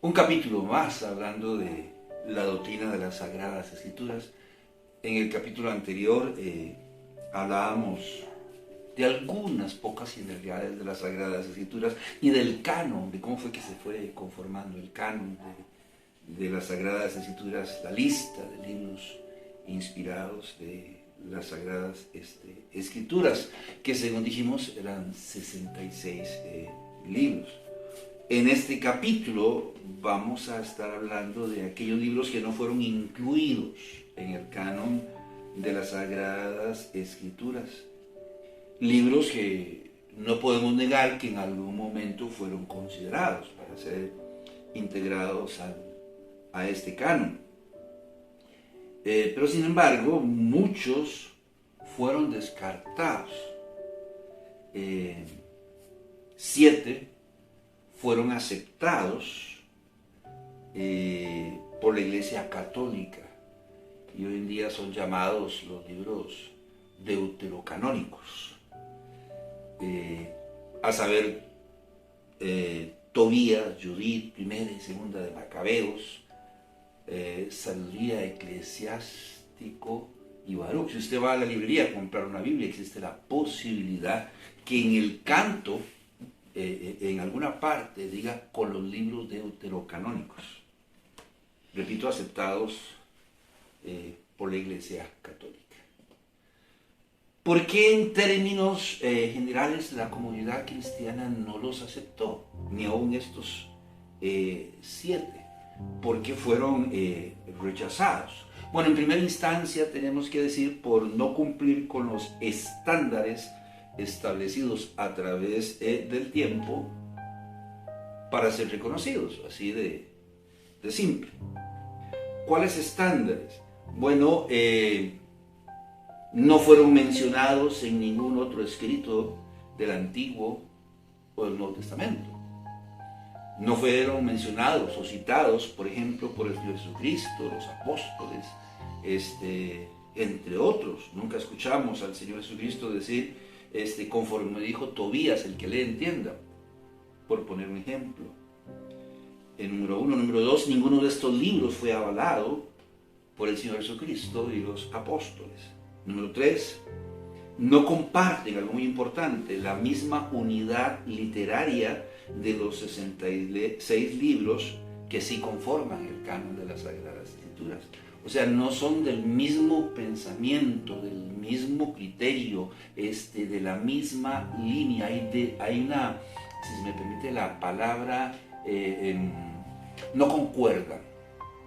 Un capítulo más hablando de la doctrina de las Sagradas Escrituras. En el capítulo anterior hablábamos de algunas pocas generalidades de las Sagradas Escrituras y del canon, de cómo fue que se fue conformando el canon de las Sagradas Escrituras, la lista de libros inspirados de las Sagradas Escrituras, que según dijimos eran 66 libros. En este capítulo vamos a estar hablando de aquellos libros que no fueron incluidos en el canon de las Sagradas Escrituras. Libros que no podemos negar que en algún momento fueron considerados para ser integrados a este canon. Pero sin embargo, muchos fueron descartados. 7 fueron aceptados por la Iglesia Católica y hoy en día son llamados los libros deuterocanónicos, a saber, Tobías, Judith, Primera y Segunda de Macabeos, Sabiduría Eclesiástico y Baruch. Si usted va a la librería a comprar una Biblia, existe la posibilidad que en el canto, en alguna parte, diga con los libros deuterocanónicos. Repito, aceptados por la Iglesia Católica. ¿Por qué en términos generales la comunidad cristiana no los aceptó? Ni aún estos 7. ¿Por qué fueron rechazados? Bueno, en primera instancia tenemos que decir por no cumplir con los estándares establecidos a través del tiempo para ser reconocidos, así de simple. ¿Cuáles estándares? Bueno, no fueron mencionados en ningún otro escrito del Antiguo o del Nuevo Testamento. No fueron mencionados o citados, por ejemplo, por el Señor Jesucristo, los apóstoles, entre otros. Nunca escuchamos al Señor Jesucristo decir, conforme dijo Tobías, el que le entienda, por poner un ejemplo. Número 1. Número 2, ninguno de estos libros fue avalado por el Señor Jesucristo y los apóstoles. Número 3, no comparten, algo muy importante, la misma unidad literaria de los 66 libros que sí conforman el canon de las Sagradas Escrituras. O sea, no son del mismo pensamiento, del mismo criterio, de la misma línea. Hay una, si se me permite la palabra, no concuerdan,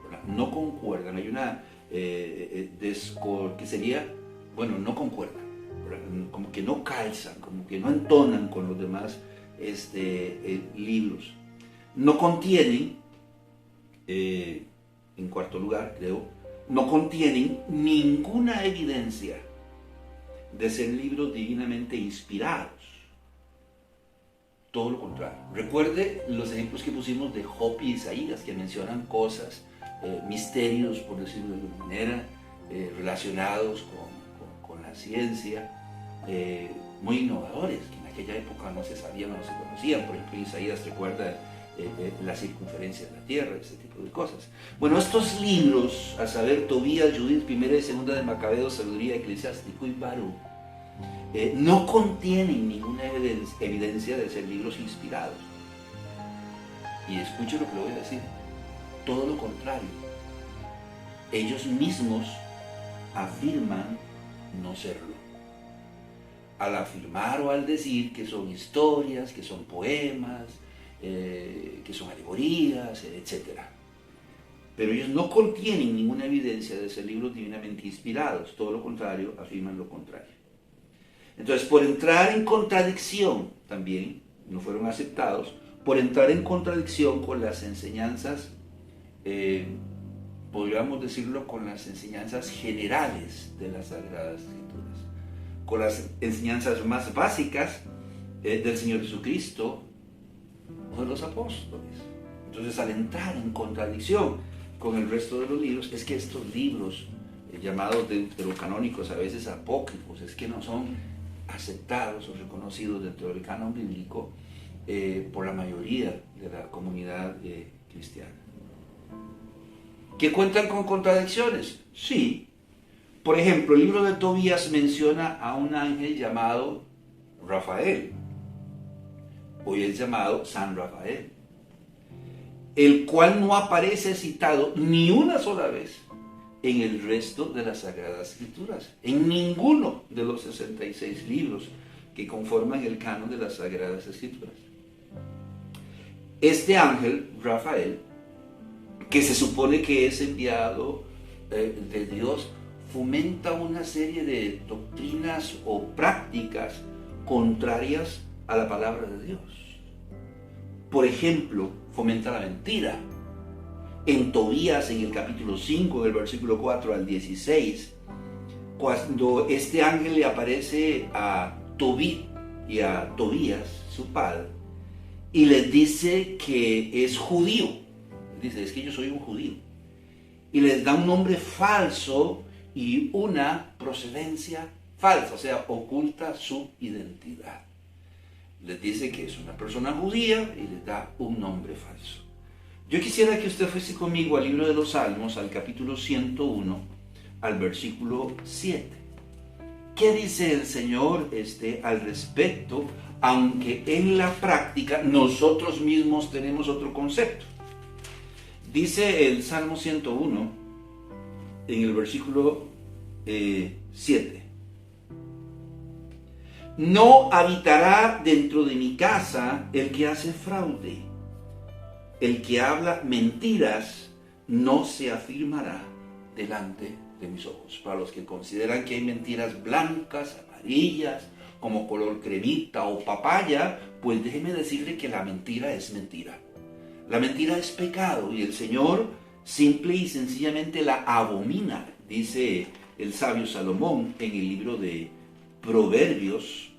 ¿verdad? No concuerdan. Hay una que sería, bueno, no concuerdan, ¿verdad? Como que no calzan, como que no entonan con los demás libros. No contienen, en cuarto lugar, creo, no contienen ninguna evidencia de ser libros divinamente inspirados. Todo lo contrario. Recuerde los ejemplos que pusimos de Job y Isaías, que mencionan cosas, misterios, por decirlo de alguna manera, relacionados con la ciencia, muy innovadores, que en aquella época no se sabían, no se conocían. Por ejemplo, Isaías recuerda la circunferencia de la Tierra, ese tipo de cosas. Bueno, estos libros, a saber, Tobías, Judith, Primera y Segunda de Macabeos, Sabiduría Eclesiástico y Baruch, no contienen ninguna evidencia de ser libros inspirados. Y escuchen lo que le voy a decir, todo lo contrario. Ellos mismos afirman no serlo. Al afirmar o al decir que son historias, que son poemas, que son alegorías, etc. Pero ellos no contienen ninguna evidencia de ser libros divinamente inspirados, todo lo contrario, afirman lo contrario. Entonces, por entrar en contradicción, también no fueron aceptados, por entrar en contradicción con las enseñanzas, podríamos decirlo, con las enseñanzas generales de las Sagradas Escrituras, con las enseñanzas más básicas del Señor Jesucristo o de los apóstoles. Entonces, al entrar en contradicción con el resto de los libros, es que estos libros llamados deuterocanónicos, a veces apócrifos, es que no son aceptados o reconocidos dentro del canon bíblico por la mayoría de la comunidad cristiana. ¿Que cuentan con contradicciones? Sí. Por ejemplo, el libro de Tobías menciona a un ángel llamado Rafael. Hoy es llamado San Rafael, el cual no aparece citado ni una sola vez en el resto de las Sagradas Escrituras, en ninguno de los 66 libros que conforman el canon de las Sagradas Escrituras. Este ángel, Rafael, que se supone que es enviado de Dios, fomenta una serie de doctrinas o prácticas contrarias a la palabra de Dios. Por ejemplo, fomenta la mentira. En Tobías, en el capítulo 5, del versículo 4 al 16, cuando este ángel le aparece a Tobit y a Tobías, su padre, y les dice que es judío. Dice, es que yo soy un judío. Y les da un nombre falso y una procedencia falsa, o sea, oculta su identidad. Les dice que es una persona judía y les da un nombre falso. Yo quisiera que usted fuese conmigo al libro de los Salmos, al capítulo 101, al versículo 7. ¿Qué dice el Señor al respecto? Aunque en la práctica nosotros mismos tenemos otro concepto. Dice el Salmo 101, en el versículo 7. No habitará dentro de mi casa el que hace fraude. El que habla mentiras no se afirmará delante de mis ojos. Para los que consideran que hay mentiras blancas, amarillas, como color cremita o papaya, pues déjeme decirle que la mentira es mentira. La mentira es pecado y el Señor simple y sencillamente la abomina, dice el sabio Salomón en el libro de Proverbios,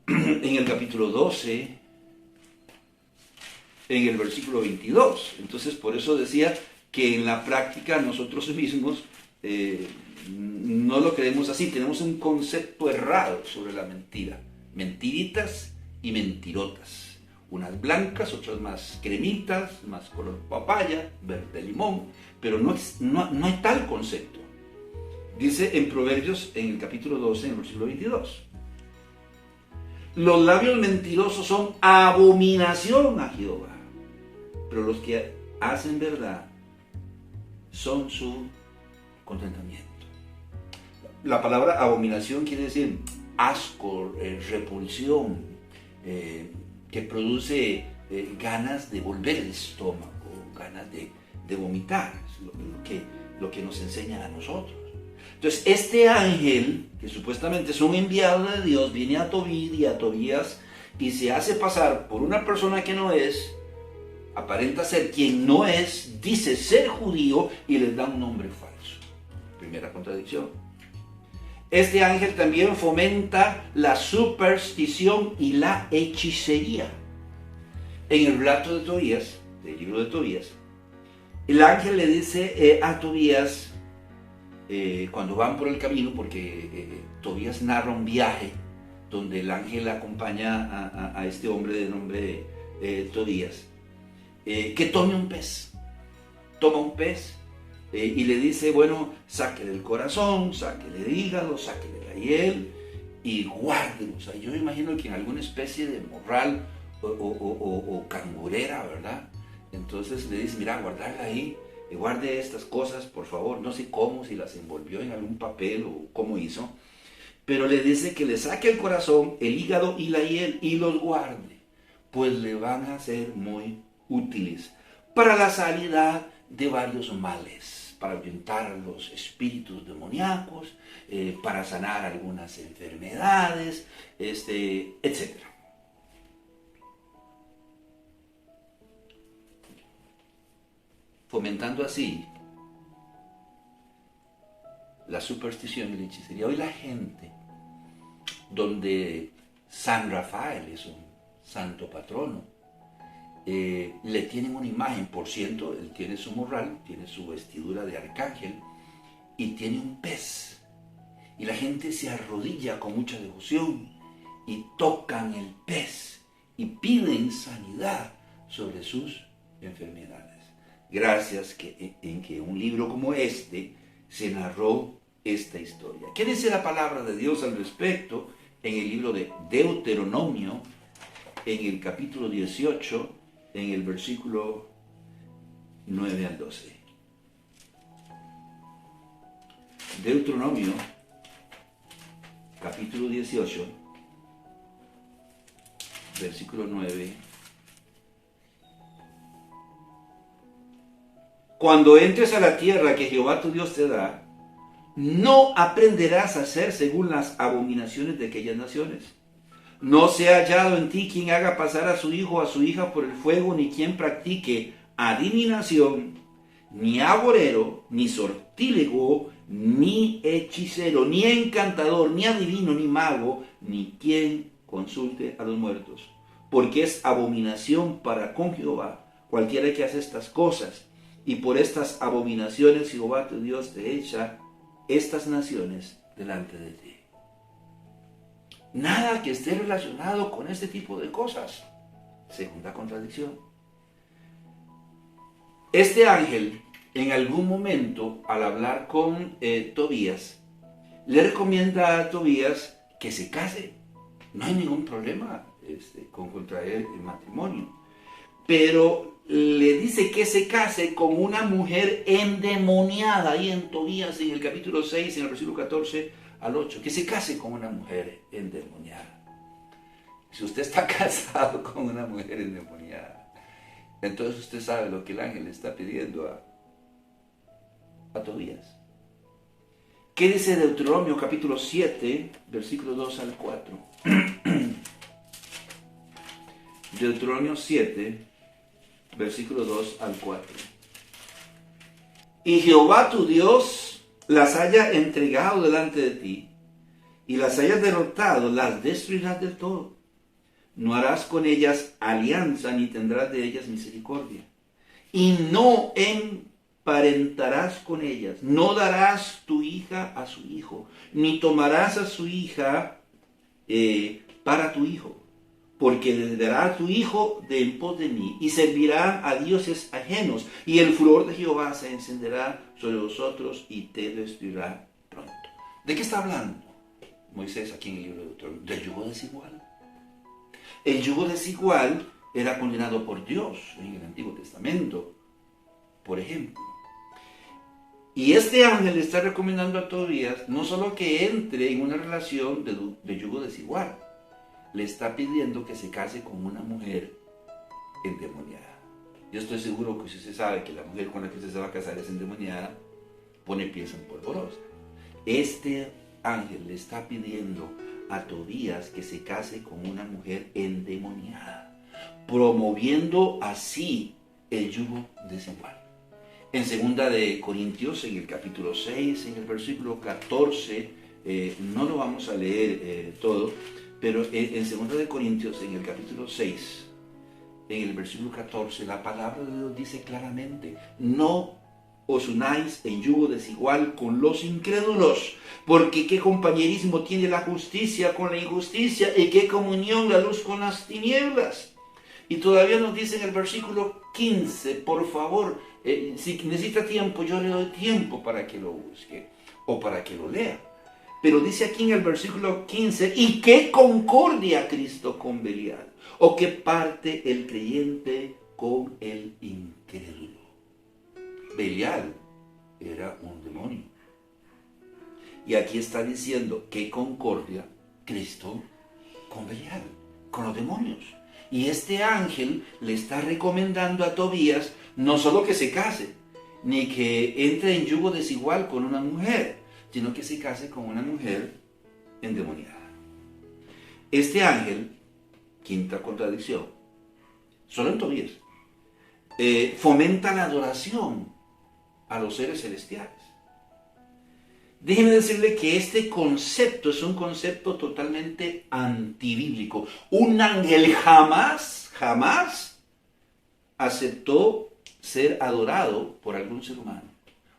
en el capítulo 12, en el versículo 22. Entonces, por eso decía que en la práctica nosotros mismos no lo creemos así. Tenemos un concepto errado sobre la mentira. Mentiritas y mentirotas. Unas blancas, otras más cremitas, más color papaya, verde limón. Pero no hay tal concepto. Dice en Proverbios, en el capítulo 12, en el versículo 22. Los labios mentirosos son abominación a Jehová, pero los que hacen verdad son su contentamiento. La palabra abominación quiere decir asco, repulsión, que produce ganas de volver el estómago, ganas de vomitar, es lo que nos enseña a nosotros. Entonces, este ángel, que supuestamente es un enviado de Dios, viene a Tobit y a Tobías y se hace pasar por una persona que no es, aparenta ser quien no es, dice ser judío y les da un nombre falso. Primera contradicción. Este ángel también fomenta la superstición y la hechicería. En el relato de Tobías, del libro de Tobías, el ángel le dice a Tobías, cuando van por el camino, porque Tobías narra un viaje donde el ángel acompaña a este hombre de nombre Tobías, que tome un pez. Toma un pez y le dice, bueno, sáquele el corazón, sáquele el hígado, sáquele la hiel y guárdelo. O sea, yo me imagino que en alguna especie de morral o cangurera, ¿verdad? Entonces le dice, mira, guardarla ahí. Guarde estas cosas, por favor. No sé cómo, si las envolvió en algún papel o cómo hizo. Pero le dice que le saque el corazón, el hígado y la hiel y los guarde. Pues le van a ser muy útiles para la sanidad de varios males. Para ahuyentar los espíritus demoníacos, para sanar algunas enfermedades, etc. Fomentando así la superstición y la hechicería. Hoy la gente, donde San Rafael es un santo patrono, le tienen una imagen. Por cierto, él tiene su morral, tiene su vestidura de arcángel y tiene un pez. Y la gente se arrodilla con mucha devoción y tocan el pez y piden sanidad sobre sus enfermedades. Gracias en que un libro como este se narró esta historia. ¿Qué dice la palabra de Dios al respecto en el libro de Deuteronomio, en el capítulo 18, en el versículo 9 al 12? Deuteronomio, capítulo 18, versículo 9. Cuando entres a la tierra que Jehová tu Dios te da, no aprenderás a hacer según las abominaciones de aquellas naciones. No sea hallado en ti quien haga pasar a su hijo o a su hija por el fuego, ni quien practique adivinación, ni agorero, ni sortílego, ni hechicero, ni encantador, ni adivino, ni mago, ni quien consulte a los muertos. Porque es abominación para con Jehová cualquiera que hace estas cosas. Y por estas abominaciones Jehová tu Dios te echa estas naciones delante de ti. Nada que esté relacionado con este tipo de cosas. Segunda contradicción. Este ángel, en algún momento, al hablar con Tobías, le recomienda a Tobías que se case. No hay ningún problema con contraer el matrimonio. Pero le dice que se case con una mujer endemoniada, ahí en Tobías, en el capítulo 6, en el versículo 14 al 8, que se case con una mujer endemoniada. Si usted está casado con una mujer endemoniada, entonces usted sabe lo que el ángel le está pidiendo a Tobías. ¿Qué dice Deuteronomio capítulo 7, versículo 2 al 4? Deuteronomio 7, versículo 2 al 4. Y Jehová tu Dios las haya entregado delante de ti, y las hayas derrotado, las destruirás del todo. No harás con ellas alianza, ni tendrás de ellas misericordia. Y no emparentarás con ellas, no darás tu hija a su hijo, ni tomarás a su hija para tu hijo, porque le dará a tu hijo de en pos de mí, y servirán a dioses ajenos, y el furor de Jehová se encenderá sobre vosotros, y te destruirá pronto. ¿De qué está hablando Moisés aquí en el libro de Deuteronomio? Del yugo desigual. El yugo desigual era condenado por Dios en el Antiguo Testamento, por ejemplo. Y este ángel le está recomendando a Tobías no solo que entre en una relación de yugo desigual, le está pidiendo que se case con una mujer endemoniada. Yo estoy seguro que si usted sabe que la mujer con la que usted se va a casar es endemoniada, pone pies en polvorosa. Este ángel le está pidiendo a Tobías que se case con una mujer endemoniada, promoviendo así el yugo desigual. En 2 de Corintios, en el capítulo 6, en el versículo 14, no lo vamos a leer todo, pero en 2 de Corintios, en el capítulo 6, en el versículo 14, la palabra de Dios dice claramente: no os unáis en yugo desigual con los incrédulos, porque qué compañerismo tiene la justicia con la injusticia, y qué comunión la luz con las tinieblas. Y todavía nos dice en el versículo 15, por favor, si necesita tiempo, yo le doy tiempo para que lo busque o para que lo lea. Pero dice aquí en el versículo 15, ¿y qué concordia Cristo con Belial? ¿O qué parte el creyente con el incrédulo? Belial era un demonio. Y aquí está diciendo, ¿qué concordia Cristo con Belial? Con los demonios. Y este ángel le está recomendando a Tobías no solo que se case, ni que entre en yugo desigual con una mujer, sino que se case con una mujer endemoniada. Este ángel, quinta contradicción, solo en Tobías, fomenta la adoración a los seres celestiales. Déjeme decirle que este concepto es un concepto totalmente antibíblico. Un ángel jamás aceptó ser adorado por algún ser humano.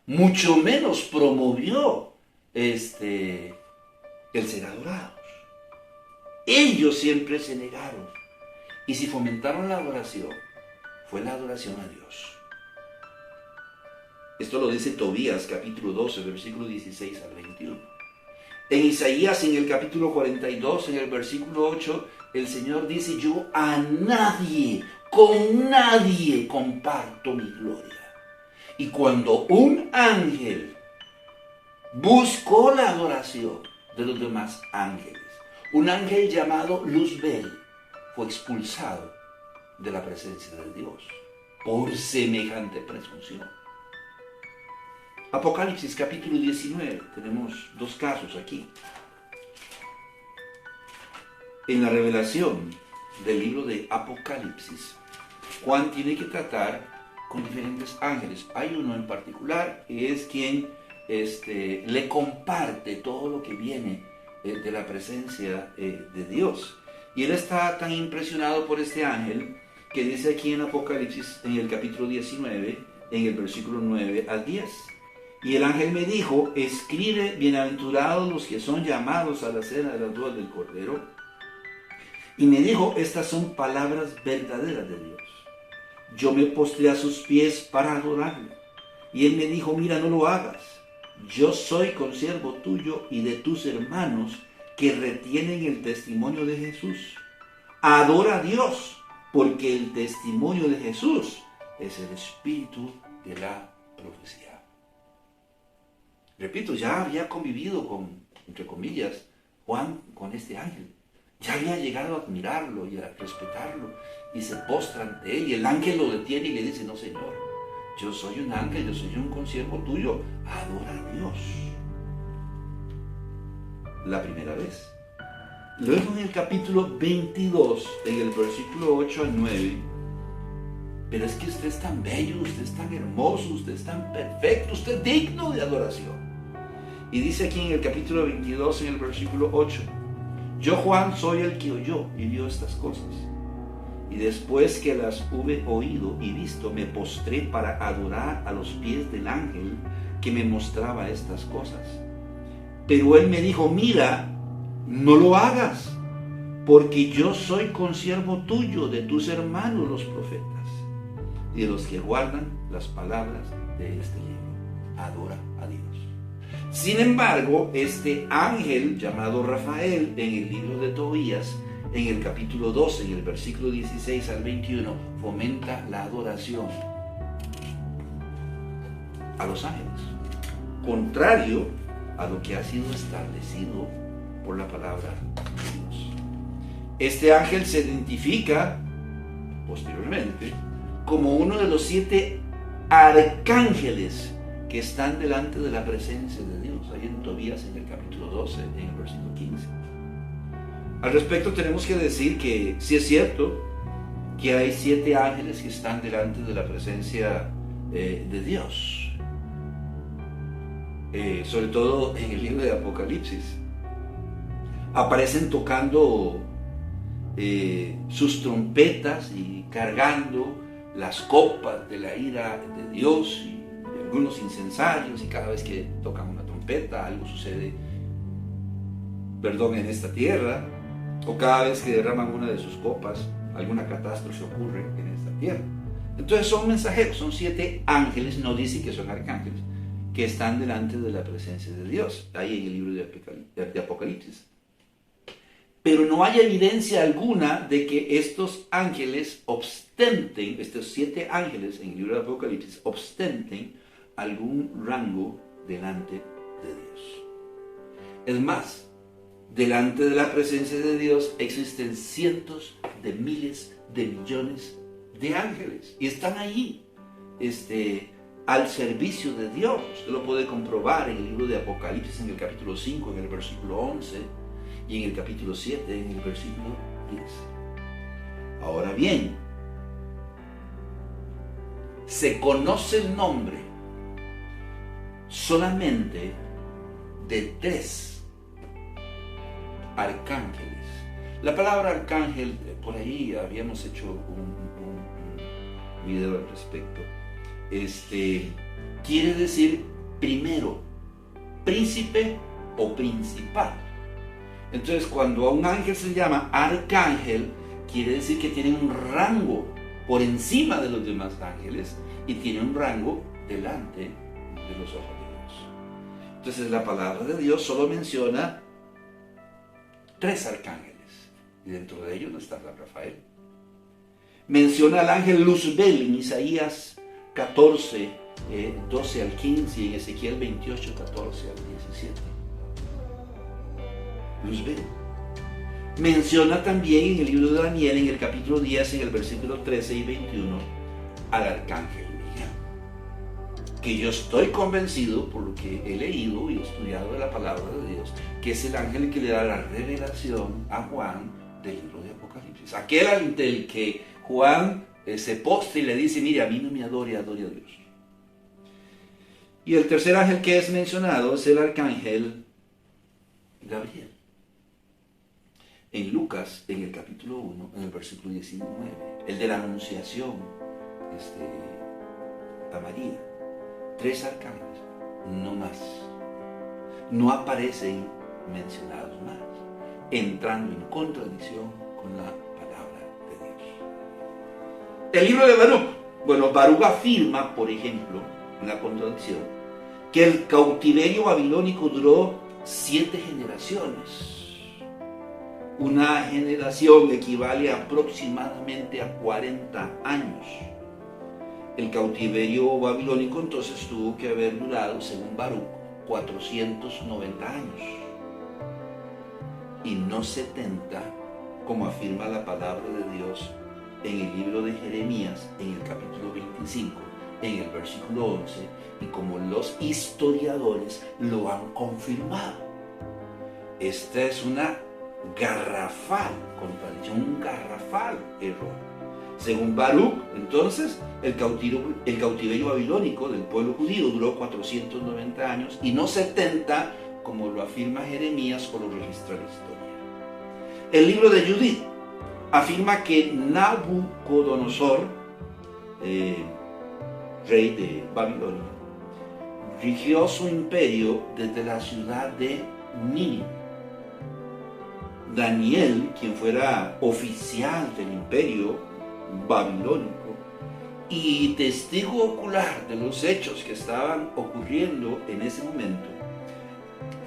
Mucho menos promovió el ser adorados. Ellos siempre se negaron. Y si fomentaron la adoración, fue la adoración a Dios. Esto lo dice Tobías, capítulo 12, versículo 16 al 21. En Isaías, en el capítulo 42, en el versículo 8, el Señor dice: yo a nadie, con nadie comparto mi gloria. Y cuando un ángel buscó la adoración de los demás ángeles, un ángel llamado Luzbel fue expulsado de la presencia de Dios por semejante presunción. Apocalipsis capítulo 19, tenemos dos casos aquí. En la revelación del libro de Apocalipsis, Juan tiene que tratar con diferentes ángeles. Hay uno en particular que es quien le comparte todo lo que viene de la presencia de Dios. Y él está tan impresionado por este ángel que dice aquí en Apocalipsis, en el capítulo 19, en el versículo 9 al 10. Y el ángel me dijo: escribe, bienaventurados los que son llamados a la cena de las bodas del Cordero. Y me dijo: estas son palabras verdaderas de Dios. Yo me postré a sus pies para adorarle. Y él me dijo: mira, no lo hagas. Yo soy consiervo tuyo y de tus hermanos que retienen el testimonio de Jesús. Adora a Dios, porque el testimonio de Jesús es el espíritu de la profecía. Repito, ya había convivido con, entre comillas, Juan con este ángel. Ya había llegado a admirarlo y a respetarlo, y se postra ante él, y el ángel lo detiene y le dice: no, Señor, yo soy un ángel, yo soy un consiervo tuyo, adora a Dios. La primera vez. Luego en el capítulo 22, en el versículo 8 al 9, pero es que usted es tan bello, usted es tan hermoso, usted es tan perfecto, usted es digno de adoración. Y dice aquí en el capítulo 22, en el versículo 8, yo, Juan, soy el que oyó y vio estas cosas. Y después que las hube oído y visto, me postré para adorar a los pies del ángel que me mostraba estas cosas. Pero él me dijo: mira, no lo hagas, porque yo soy consiervo tuyo, de tus hermanos los profetas, y de los que guardan las palabras de este libro. Adora a Dios. Sin embargo, este ángel llamado Rafael, en el libro de Tobías, en el capítulo 12, en el versículo 16 al 21, fomenta la adoración a los ángeles, contrario a lo que ha sido establecido por la palabra de Dios. Este ángel se identifica posteriormente como uno de los 7 arcángeles que están delante de la presencia de Dios, ahí en Tobías, en el capítulo 12, en el versículo 15. Al respecto tenemos que decir que sí es cierto que hay 7 ángeles que están delante de la presencia de Dios, sobre todo en el libro de Apocalipsis. Aparecen tocando sus trompetas y cargando las copas de la ira de Dios, y algunos incensarios, y cada vez que tocan una trompeta algo sucede, en esta tierra, o cada vez que derraman una de sus copas alguna catástrofe ocurre en esta tierra. Entonces son mensajeros, son 7 ángeles, no dice que son arcángeles, que están delante de la presencia de Dios, ahí en el libro de Apocalipsis. Pero no hay evidencia alguna de que estos ángeles ostenten, estos 7 ángeles en el libro de Apocalipsis, ostenten algún rango delante de Dios. Es más, delante de la presencia de Dios existen cientos de miles de millones de ángeles, y están allí al servicio de Dios. Usted lo puede comprobar en el libro de Apocalipsis, en el capítulo 5, en el versículo 11, y en el capítulo 7, en el versículo 10. Ahora bien, se conoce el nombre solamente de 3 arcángeles. La palabra arcángel, por ahí habíamos hecho un video al respecto. Quiere decir primero, príncipe o principal. Entonces, cuando a un ángel se llama arcángel, quiere decir que tienen un rango por encima de los demás ángeles y tienen un rango delante de los ojos de Dios. Entonces la palabra de Dios solo menciona 3 arcángeles y dentro de ellos no está San Rafael. Menciona al ángel Luzbel en Isaías 14, 12 al 15 y en Ezequiel 28, 14 al 17. Luzbel. Menciona también en el libro de Daniel, en el capítulo 10, en el versículo 13 y 21, al arcángel Miguel. Que yo estoy convencido, por lo que he leído y estudiado de la palabra de Dios, que es el ángel que le da la revelación a Juan del libro de Apocalipsis. Aquel ante el que Juan se postra y le dice, mire, a mí no me adore, adore a Dios. Y el tercer ángel que es mencionado es el arcángel Gabriel. En Lucas, en el capítulo 1, en el versículo 19, el de la anunciación a María. 3 arcángeles, no más. No aparecen mencionados más, entrando en contradicción con la palabra de Dios. El libro de Baruch. Bueno, Baruch afirma, por ejemplo, en la contradicción, que el cautiverio babilónico duró 7 generaciones. Una generación equivale aproximadamente a 40 años. El cautiverio babilónico entonces tuvo que haber durado, según Baruch, 490 años. Y no 70, como afirma la palabra de Dios en el libro de Jeremías, en el capítulo 25, en el versículo 11, y como los historiadores lo han confirmado. Esta es una garrafal contradicción, un garrafal error. Según Baruch, entonces, el cautiverio babilónico del pueblo judío duró 490 años y no 70, como lo afirma Jeremías o lo registra la historia. El libro de Judith afirma que Nabucodonosor, rey de Babilonia, rigió su imperio desde la ciudad de Nínive. Daniel, quien fuera oficial del imperio babilónico y testigo ocular de los hechos que estaban ocurriendo en ese momento,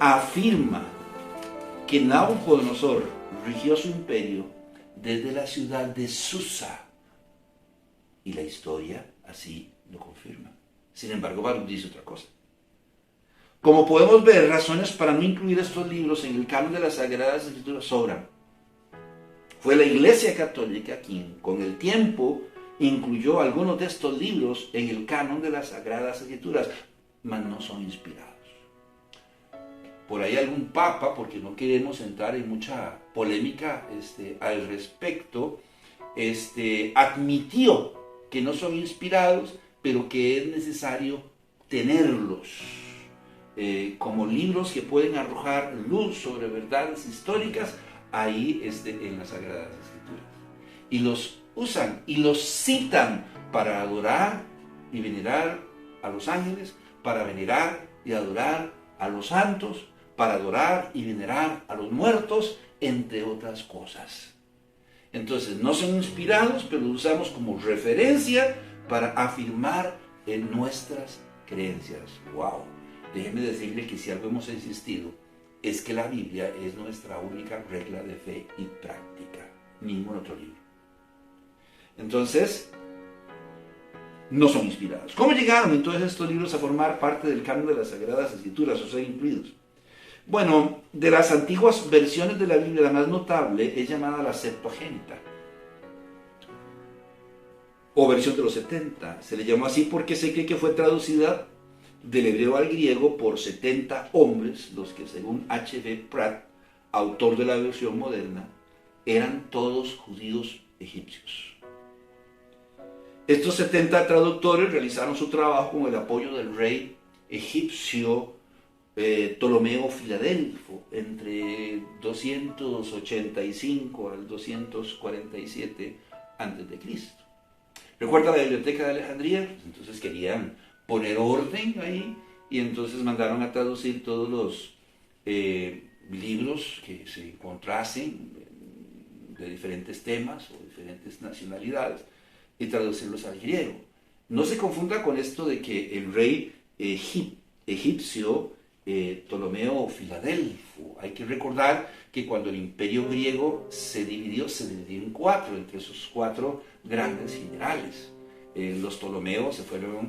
afirma que Nabucodonosor rigió su imperio desde la ciudad de Susa, y la historia así lo confirma. Sin embargo, Baruch dice otra cosa. Como podemos ver, razones para no incluir estos libros en el canon de las Sagradas Escrituras sobran. Fue la Iglesia Católica quien, con el tiempo, incluyó algunos de estos libros en el canon de las Sagradas Escrituras, mas no son inspirados. Por ahí algún papa, porque no queremos entrar en mucha polémica al respecto, admitió que no son inspirados, pero que es necesario tenerlos como libros que pueden arrojar luz sobre verdades históricas ahí en las Sagradas Escrituras. Y los usan y los citan para adorar y venerar a los ángeles, para venerar y adorar a los santos, para adorar y venerar a los muertos, entre otras cosas. Entonces, no son inspirados, pero los usamos como referencia para afirmar en nuestras creencias. ¡Wow! Déjeme decirle que si algo hemos insistido, es que la Biblia es nuestra única regla de fe y práctica, ningún otro libro. Entonces, no son inspirados. ¿Cómo llegaron entonces estos libros a formar parte del canon de las Sagradas Escrituras o ser incluidos? Bueno, de las antiguas versiones de la Biblia, la más notable es llamada la Septuaginta, o versión de los 70. Se le llamó así porque se cree que fue traducida del hebreo al griego por 70 hombres, los que según H.B. Pratt, autor de la versión moderna, eran todos judíos egipcios. Estos 70 traductores realizaron su trabajo con el apoyo del rey egipcio Ptolomeo Filadelfo entre 285 al 247 a.C. ¿Recuerda la biblioteca de Alejandría? Pues entonces querían poner orden ahí y entonces mandaron a traducir todos los libros que se encontrasen de diferentes temas o diferentes nacionalidades y traducirlos al griego. No se confunda con esto de que el rey egipcio Ptolomeo Filadelfo, hay que recordar que cuando el imperio griego se dividió en cuatro, entre esos cuatro grandes generales. Los Ptolomeos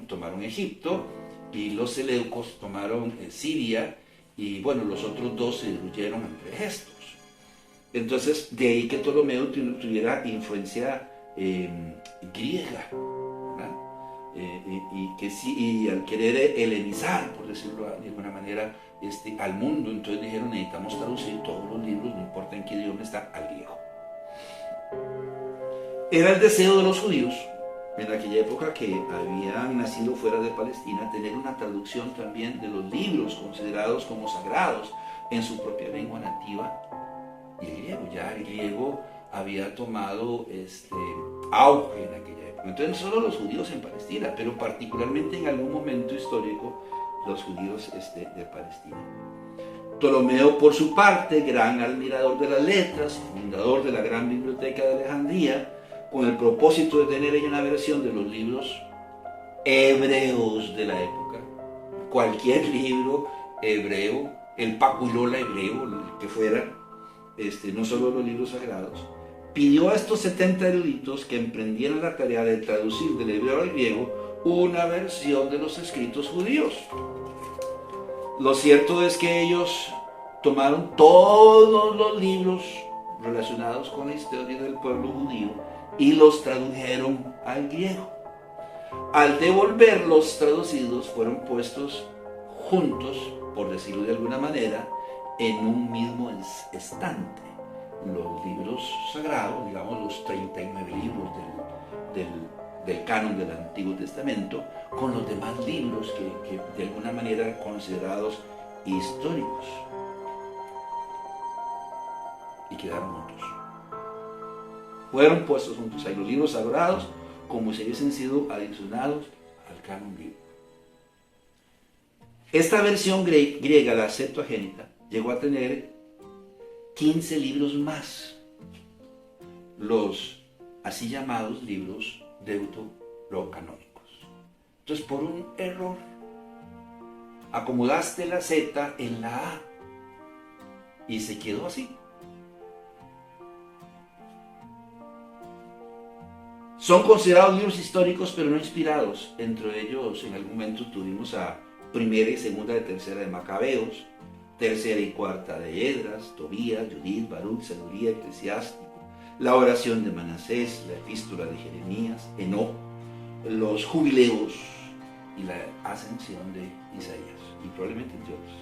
tomaron Egipto, y los Seleucos tomaron Siria, y bueno, los otros dos se diluyeron entre estos. Entonces, de ahí que Ptolomeo tuviera influencia griega, ¿verdad? Y al querer helenizar, por decirlo de alguna manera, al mundo, entonces dijeron: necesitamos traducir todos los libros, no importa en qué idioma está, al griego. Era el deseo de los judíos en aquella época, que habían nacido fuera de Palestina, tener una traducción también de los libros considerados como sagrados en su propia lengua nativa, y el griego. Ya el griego había tomado auge en aquella época. Entonces, no solo los judíos en Palestina, pero particularmente en algún momento histórico los judíos de Palestina. Ptolomeo, por su parte, gran admirador de las letras, fundador de la gran biblioteca de Alejandría, con el propósito de tener ahí una versión de los libros hebreos de la época, cualquier libro hebreo, el Paculola hebreo, el que fuera, no solo los libros sagrados, pidió a estos 70 eruditos que emprendieran la tarea de traducir del hebreo al griego una versión de los escritos judíos. Lo cierto es que ellos tomaron todos los libros relacionados con la historia del pueblo judío y los tradujeron al griego. Al devolverlos traducidos, fueron puestos juntos, por decirlo de alguna manera, en un mismo estante. Los libros sagrados, digamos los 39 libros del canon del Antiguo Testamento, con los demás libros que de alguna manera eran considerados históricos, y quedaron juntos. Fueron puestos juntos ahí los libros sagrados, como si hubiesen sido adicionados al canon griego. Esta versión griega, la Septuaginta, llegó a tener 15 libros más, los así llamados libros deuterocanónicos. Entonces, por un error, acomodaste la Z en la A y se quedó así. Son considerados libros históricos, pero no inspirados. Entre ellos, en algún momento tuvimos a primera y segunda y tercera de Macabeos, tercera y cuarta de Esdras, Tobías, Judith, Baruch, Saduría, Eclesiástico, la oración de Manasés, la epístola de Jeremías, Enoc, los jubileos y la ascensión de Isaías, y probablemente entre otros.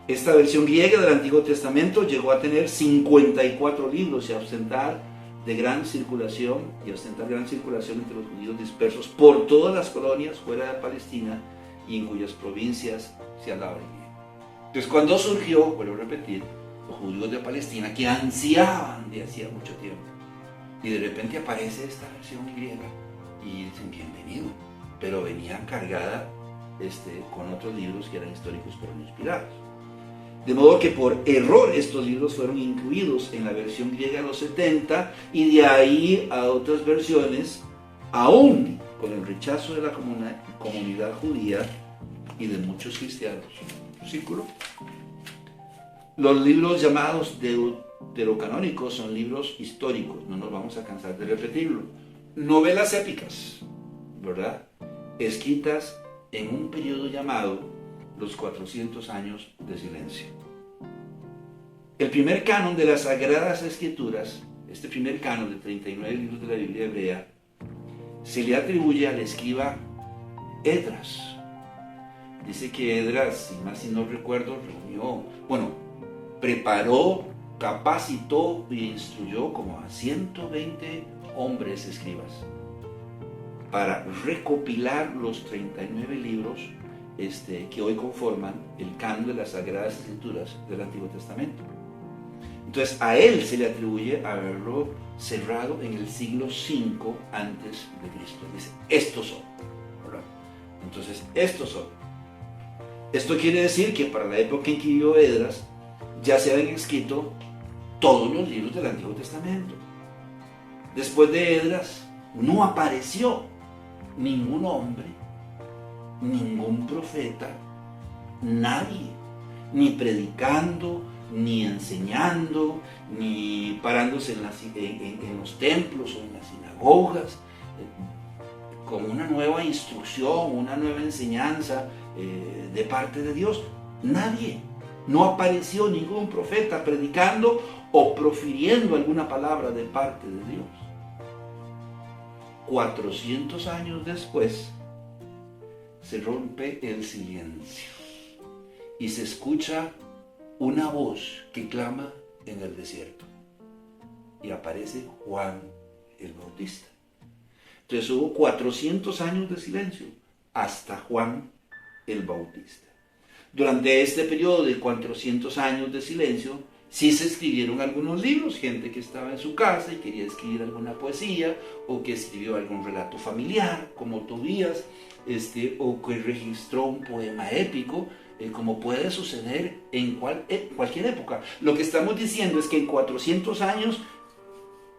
Esta versión griega del Antiguo Testamento llegó a tener 54 libros y a ostentar gran circulación entre los judíos dispersos por todas las colonias fuera de Palestina y en cuyas provincias se hablaba el griego. Entonces, cuando surgió, vuelvo a repetir, los judíos de Palestina, que ansiaban de hacía mucho tiempo, y de repente aparece esta versión griega y dicen: bienvenido, pero venía cargada con otros libros que eran históricos pero no inspirados. De modo que por error estos libros fueron incluidos en la versión griega de los 70, y de ahí a otras versiones, aún con el rechazo de la comunidad judía y de muchos cristianos. Círculo. Los libros llamados deuterocanónicos son libros históricos, no nos vamos a cansar de repetirlo. Novelas épicas, ¿verdad? Escritas en un periodo llamado los 400 años de silencio. El primer canon de las Sagradas Escrituras, este primer canon de 39 libros de la Biblia hebrea, se le atribuye al escriba Esdras. Dice que Esdras, si no recuerdo, preparó, capacitó e instruyó como a 120 hombres escribas para recopilar los 39 libros que hoy conforman el canon de las Sagradas Escrituras del Antiguo Testamento. Entonces, a él se le atribuye haberlo cerrado en el siglo V antes de Cristo. Dice: estos son, ¿verdad? Entonces, estos son. Esto quiere decir que para la época en que vivió Esdras ya se habían escrito todos los libros del Antiguo Testamento. Después de Esdras no apareció ningún hombre, ningún profeta, nadie, ni predicando, ni enseñando, ni parándose en los templos o en las sinagogas, con una nueva instrucción, una nueva enseñanza de parte de Dios. Nadie. No apareció ningún profeta predicando o profiriendo alguna palabra de parte de Dios. 400 años después, se rompe el silencio y se escucha una voz que clama en el desierto. Y aparece Juan el Bautista. Entonces hubo 400 años de silencio hasta Juan el Bautista. Durante este periodo de 400 años de silencio, sí se escribieron algunos libros, gente que estaba en su casa y quería escribir alguna poesía, o que escribió algún relato familiar, como Tobías, o que registró un poema épico, como puede suceder en cualquier época. Lo que estamos diciendo es que en 400 años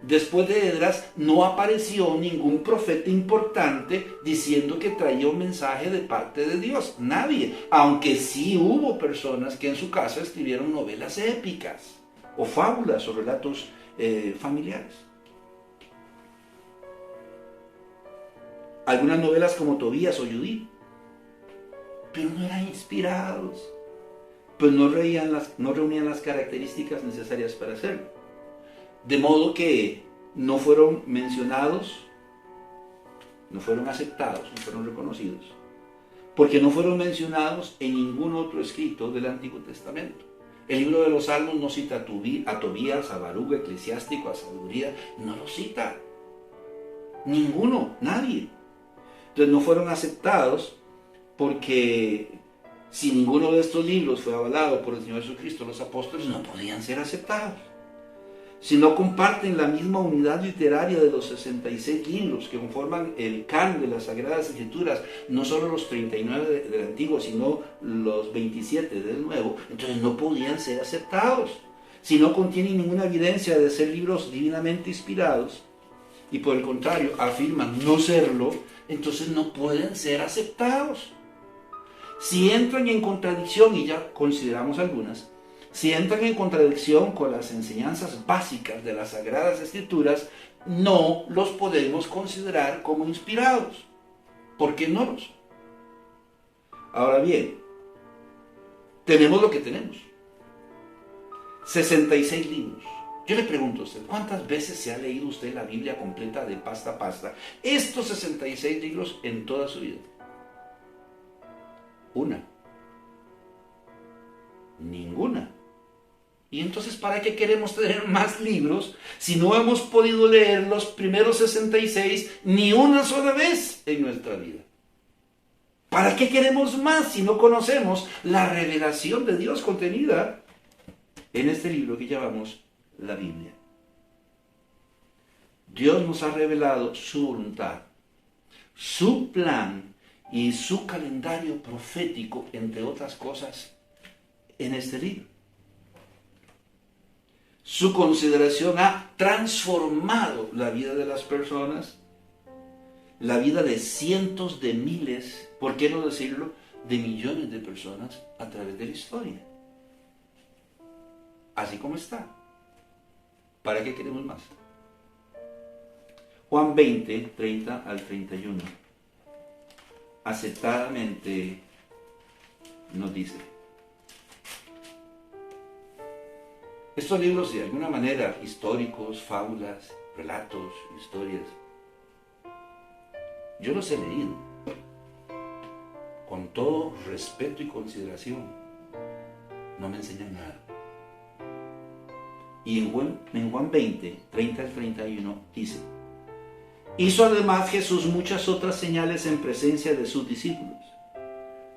después de Esdras no apareció ningún profeta importante diciendo que traía un mensaje de parte de Dios. Nadie. Aunque sí hubo personas que en su casa escribieron novelas épicas, o fábulas, o relatos familiares. Algunas novelas como Tobías o Judith, pero no eran inspirados, pues no reunían las características necesarias para hacerlo. De modo que no fueron mencionados, no fueron aceptados, no fueron reconocidos, porque no fueron mencionados en ningún otro escrito del Antiguo Testamento. El libro de los Salmos no cita a Tobías, a Baruch, a Eclesiástico, a Sabiduría, no lo cita. Ninguno, nadie. Entonces no fueron aceptados porque si ninguno de estos libros fue avalado por el Señor Jesucristo, los apóstoles no podían ser aceptados. Si no comparten la misma unidad literaria de los 66 libros que conforman el canon de las Sagradas Escrituras, no solo los 39 del Antiguo, sino los 27 del Nuevo, entonces no podían ser aceptados. Si no contienen ninguna evidencia de ser libros divinamente inspirados, y por el contrario afirman no serlo, entonces no pueden ser aceptados. Si entran en contradicción, y ya consideramos algunas, si entran en contradicción con las enseñanzas básicas de las Sagradas Escrituras, no los podemos considerar como inspirados, porque no los son. Ahora bien, tenemos lo que tenemos. 66 libros. Yo le pregunto a usted, ¿cuántas veces se ha leído usted la Biblia completa de pasta a pasta? Estos 66 libros en toda su vida. Una. Ninguna. Y entonces, ¿para qué queremos tener más libros si no hemos podido leer los primeros 66 ni una sola vez en nuestra vida? ¿Para qué queremos más si no conocemos la revelación de Dios contenida en este libro que llamamos la Biblia? Dios nos ha revelado su voluntad, su plan y su calendario profético, entre otras cosas, en este libro. Su consideración ha transformado la vida de las personas, la vida de cientos de miles, por qué no decirlo, de millones de personas a través de la historia. Así como está. ¿Para qué queremos más? Juan 20, 30 al 31, acertadamente nos dice: estos libros, de alguna manera, históricos, fábulas, relatos, historias, yo los he leído con todo respeto y consideración. No me enseñan nada. Y en Juan 20, 30 al 31 dice: hizo además Jesús muchas otras señales en presencia de sus discípulos,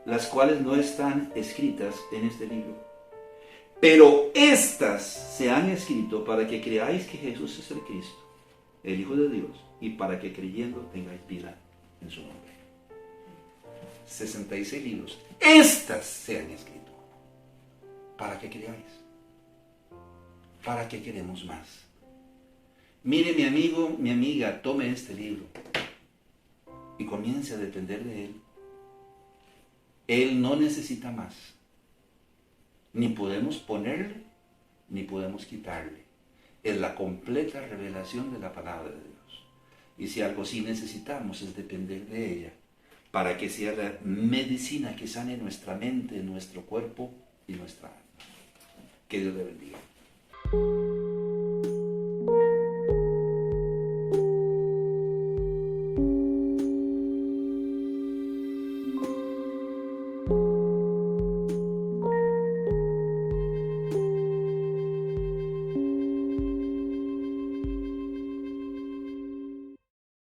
las cuales no están escritas en este libro. Pero estas se han escrito para que creáis que Jesús es el Cristo, el Hijo de Dios, y para que creyendo tengáis vida en su nombre. 66 libros. Estas se han escrito para que creáis. ¿para qué queremos más? Mire, mi amigo, mi amiga, tome este libro y comience a depender de él. Él no necesita más. Ni podemos ponerle, ni podemos quitarle. Es la completa revelación de la palabra de Dios. Y si algo sí necesitamos es depender de ella, para que sea la medicina que sane nuestra mente, nuestro cuerpo y nuestra alma. Que Dios le bendiga.